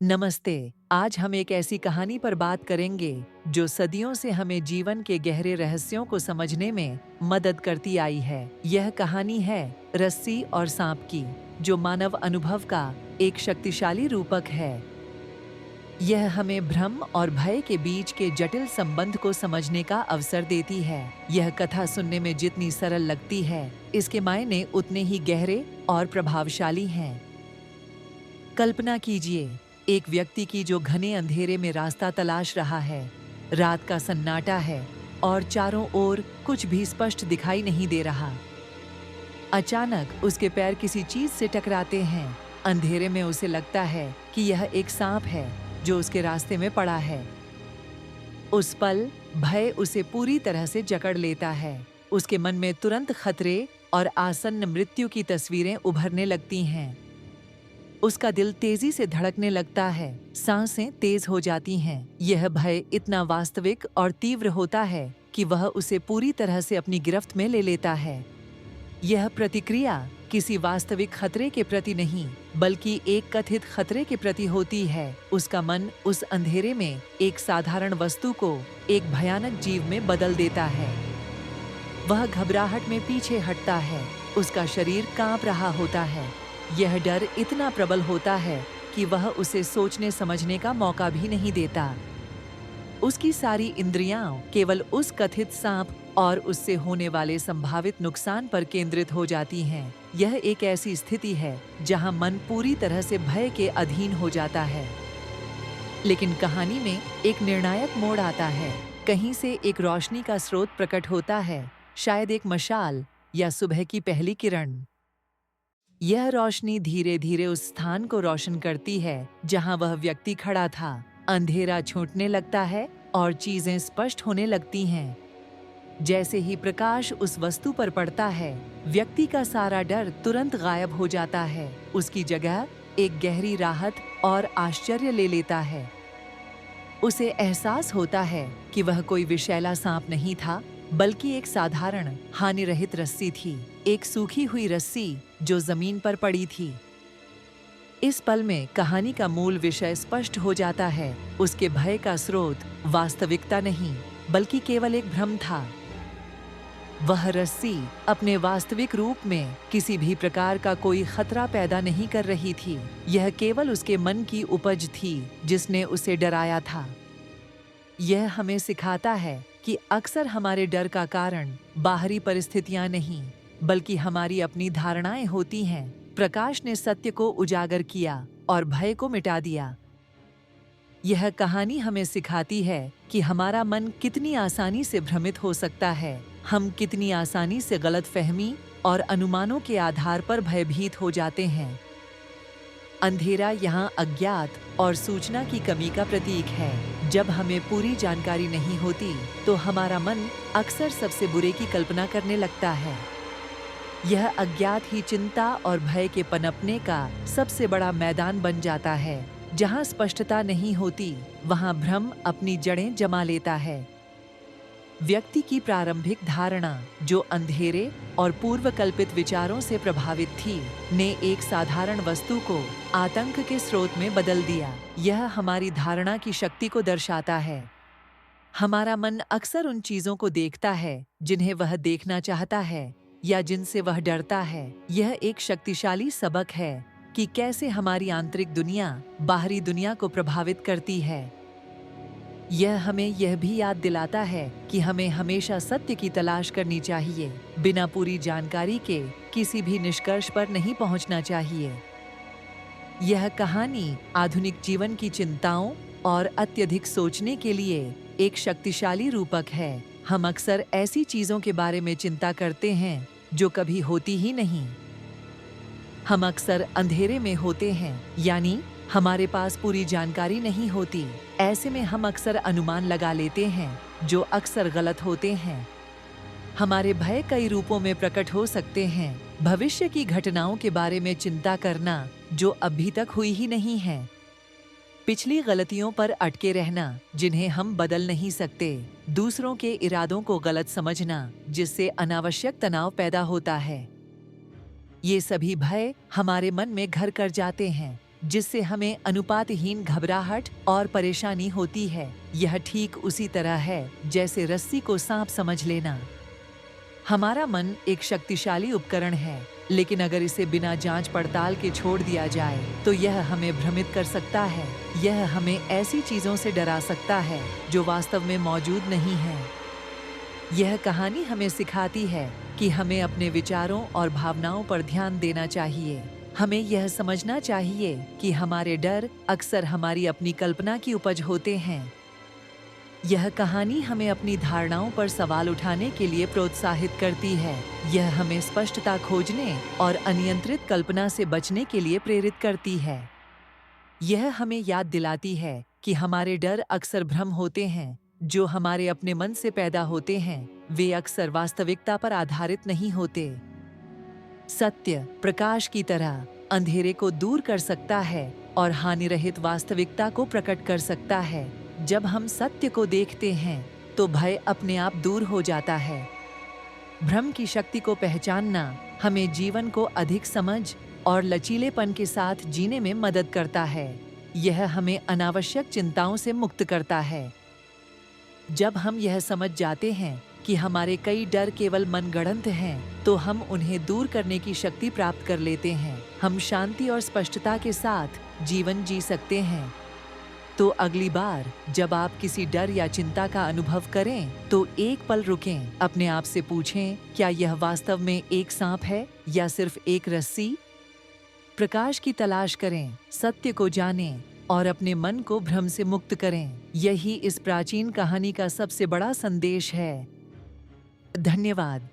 नमस्ते। आज हम एक ऐसी कहानी पर बात करेंगे जो सदियों से हमें जीवन के गहरे रहस्यों को समझने में मदद करती आई है। यह कहानी है रस्सी और सांप की, जो मानव अनुभव का एक शक्तिशाली रूपक है। यह हमें भ्रम और भय के बीच के जटिल संबंध को समझने का अवसर देती है। यह कथा सुनने में जितनी सरल लगती है, इसके मायने उतने ही गहरे और प्रभावशाली हैं। कल्पना कीजिए, एक व्यक्ति की जो घने अंधेरे में रास्ता तलाश रहा है। रात का सन्नाटा है और चारों ओर कुछ भी स्पष्ट दिखाई नहीं दे रहा। अचानक उसके पैर किसी चीज से टकराते हैं। अंधेरे में उसे लगता है कि यह एक सांप है जो उसके रास्ते में पड़ा है। उस पल भय उसे पूरी तरह से जकड़ लेता है। उसके मन में तुरंत खतरे और आसन्न मृत्यु की तस्वीरें उभरने लगती हैं। उसका दिल तेजी से धड़कने लगता है, सांसें तेज हो जाती हैं। यह भय इतना वास्तविक और तीव्र होता है कि वह उसे पूरी तरह से अपनी गिरफ्त में ले लेता है। यह प्रतिक्रिया किसी वास्तविक खतरे के प्रति नहीं, बल्कि एक कथित खतरे के प्रति होती है। उसका मन उस अंधेरे में एक साधारण वस्तु को एक भयानक जीव में बदल देता है। वह घबराहट में पीछे हटता है। उसका शरीर कांप रहा होता है। यह डर इतना प्रबल होता है कि वह उसे सोचने समझने का मौका भी नहीं देता। उसकी सारी इंद्रियां केवल उस कथित सांप और उससे होने वाले संभावित नुकसान पर केंद्रित हो जाती हैं। यह एक ऐसी स्थिति है जहां मन पूरी तरह से भय के अधीन हो जाता है। लेकिन कहानी में एक निर्णायक मोड़ आता है। कहीं से एक रोशनी का स्रोत प्रकट होता है, शायद एक मशाल या सुबह की पहली किरण। यह रोशनी धीरे धीरे उस स्थान को रोशन करती है जहां वह व्यक्ति खड़ा था। अंधेरा छूटने लगता है और चीजें स्पष्ट होने लगती हैं। जैसे ही प्रकाश उस वस्तु पर पड़ता है, व्यक्ति का सारा डर तुरंत गायब हो जाता है। उसकी जगह एक गहरी राहत और आश्चर्य ले लेता है। उसे एहसास होता है कि वह कोई विषैला सांप नहीं था, बल्कि एक साधारण हानिरहित रस्सी थी। एक सूखी हुई रस्सी जो जमीन पर पड़ी थी। इस पल में कहानी का मूल विषय स्पष्ट हो जाता है। उसके भय का स्रोत वास्तविकता नहीं, बल्कि केवल एक भ्रम था। वह रस्सी अपने वास्तविक रूप में किसी भी प्रकार का कोई खतरा पैदा नहीं कर रही थी। यह केवल उसके मन की उपज थी जिसने उसे डराया था। यह हमें सिखाता है कि अक्सर हमारे डर का कारण बाहरी परिस्थितियां नहीं, बल्कि हमारी अपनी धारणाएं होती हैं। प्रकाश ने सत्य को उजागर किया और भय को मिटा दिया। यह कहानी हमें सिखाती है कि हमारा मन कितनी आसानी से भ्रमित हो सकता है। हम कितनी आसानी से गलतफहमी और अनुमानों के आधार पर भयभीत हो जाते हैं। अंधेरा यहाँ अज्ञात और सूचना की कमी का प्रतीक है। जब हमें पूरी जानकारी नहीं होती, तो हमारा मन अक्सर सबसे बुरे की कल्पना करने लगता है। यह अज्ञात ही चिंता और भय के पनपने का सबसे बड़ा मैदान बन जाता है। जहाँ स्पष्टता नहीं होती, वहाँ भ्रम अपनी जड़ें जमा लेता है। व्यक्ति की प्रारंभिक धारणा, जो अंधेरे और पूर्व कल्पित विचारों से प्रभावित थी, ने एक साधारण वस्तु को आतंक के स्रोत में बदल दिया। यह हमारी धारणा की शक्ति को दर्शाता है। हमारा मन अक्सर उन चीजों को देखता है जिन्हें वह देखना चाहता है या जिनसे वह डरता है। यह एक शक्तिशाली सबक है कि कैसे हमारी आंतरिक दुनिया बाहरी दुनिया को प्रभावित करती है। यह हमें यह भी याद दिलाता है कि हमें हमेशा सत्य की तलाश करनी चाहिए। बिना पूरी जानकारी के किसी भी निष्कर्ष पर नहीं पहुंचना चाहिए। यह कहानी आधुनिक जीवन की चिंताओं और अत्यधिक सोचने के लिए एक शक्तिशाली रूपक है। हम अक्सर ऐसी चीजों के बारे में चिंता करते हैं जो कभी होती ही नहीं। हम अक्सर अंधेरे में होते हैं, यानी हमारे पास पूरी जानकारी नहीं होती। ऐसे में हम अक्सर अनुमान लगा लेते हैं जो अक्सर गलत होते हैं। हमारे भय कई रूपों में प्रकट हो सकते हैं। भविष्य की घटनाओं के बारे में चिंता करना जो अभी तक हुई ही नहीं है। पिछली गलतियों पर अटके रहना जिन्हें हम बदल नहीं सकते। दूसरों के इरादों को गलत समझना जिससे अनावश्यक तनाव पैदा होता है। ये सभी भय हमारे मन में घर कर जाते हैं। जिससे हमें अनुपातहीन घबराहट और परेशानी होती है। यह ठीक उसी तरह है जैसे रस्सी को सांप समझ लेना। हमारा मन एक शक्तिशाली उपकरण है, लेकिन अगर इसे बिना जांच पड़ताल के छोड़ दिया जाए तो यह हमें भ्रमित कर सकता है। यह हमें ऐसी चीजों से डरा सकता है जो वास्तव में मौजूद नहीं है। यह कहानी हमें सिखाती है कि हमें अपने विचारों और भावनाओं पर ध्यान देना चाहिए। हमें यह समझना चाहिए कि हमारे डर अक्सर हमारी अपनी कल्पना की उपज होते हैं। यह कहानी हमें अपनी धारणाओं पर सवाल उठाने के लिए प्रोत्साहित करती है। यह हमें स्पष्टता खोजने और अनियंत्रित कल्पना से बचने के लिए प्रेरित करती है। यह हमें याद दिलाती है कि हमारे डर अक्सर भ्रम होते हैं जो हमारे अपने मन से पैदा होते हैं। वे अक्सर वास्तविकता पर आधारित नहीं होते। सत्य प्रकाश की तरह अंधेरे को दूर कर सकता है और हानिरहित वास्तविकता को प्रकट कर सकता है। जब हम सत्य को देखते हैं तो भय अपने आप दूर हो जाता है। भ्रम की शक्ति को पहचानना हमें जीवन को अधिक समझ और लचीलेपन के साथ जीने में मदद करता है। यह हमें अनावश्यक चिंताओं से मुक्त करता है। जब हम यह समझ जाते हैं कि हमारे कई डर केवल मनगढ़ंत हैं, तो हम उन्हें दूर करने की शक्ति प्राप्त कर लेते हैं। हम शांति और स्पष्टता के साथ जीवन जी सकते हैं। तो अगली बार जब आप किसी डर या चिंता का अनुभव करें, तो एक पल रुकें, अपने आप से पूछें, क्या यह वास्तव में एक सांप है या सिर्फ एक रस्सी? प्रकाश की तलाश करें, सत्य को जानें और अपने मन को भ्रम से मुक्त करें। यही इस प्राचीन कहानी का सबसे बड़ा संदेश है। धन्यवाद।